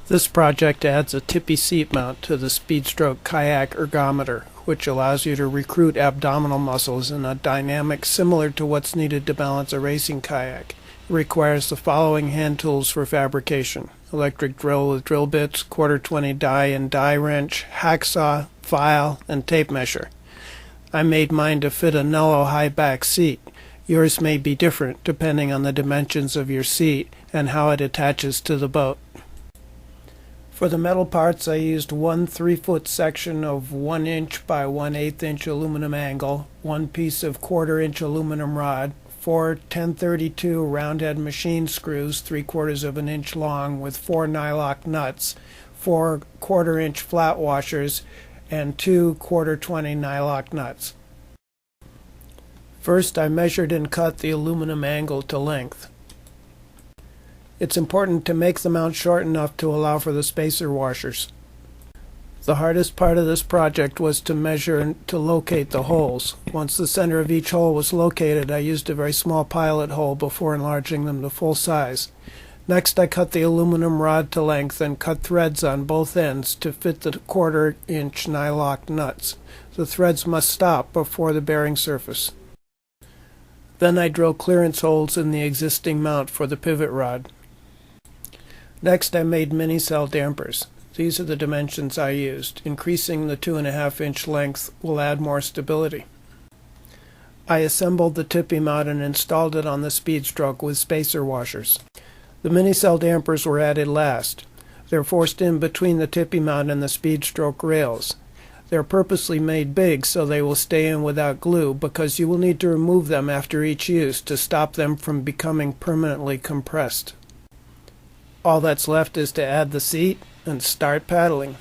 This project adds a tippy seat mount to the Speedstroke kayak ergometer, which allows you to recruit abdominal muscles in a dynamic similar to what's needed to balance a racing kayak. It requires the following hand tools for fabrication: electric drill with drill bits, 1/4-20 die and die wrench, hacksaw, file, and tape measure. I made mine to fit a Nello high back seat. Yours may be different depending on the dimensions of your seat and how it attaches to the boat. For the metal parts, I used one 3-foot section of 1 inch by 1/8 inch aluminum angle, one piece of 1/4 inch aluminum rod, 4 1032 roundhead machine screws 3/4 of an inch long with 4 nylock nuts, 4 1/4 inch flat washers, and 2 1/4-20 nylock nuts. First, I measured and cut the aluminum angle to length. It's important to make the mount short enough to allow for the spacer washers. The hardest part of this project was to measure and to locate the holes. Once the center of each hole was located, I used a very small pilot hole before enlarging them to full size. Next, I cut the aluminum rod to length and cut threads on both ends to fit the 1/4 inch nylock nuts. The threads must stop before the bearing surface. Then I drilled clearance holes in the existing mount for the pivot rod. Next, I made mini cell dampers. These are the dimensions I used. Increasing the 2.5 inch length will add more stability. I assembled the tippy mount and installed it on the Speedstroke with spacer washers. The mini cell dampers were added last. They're forced in between the tippy mount and the Speedstroke rails. They're purposely made big so they will stay in without glue, because you will need to remove them after each use to stop them from becoming permanently compressed. All that's left is to add the seat and start paddling.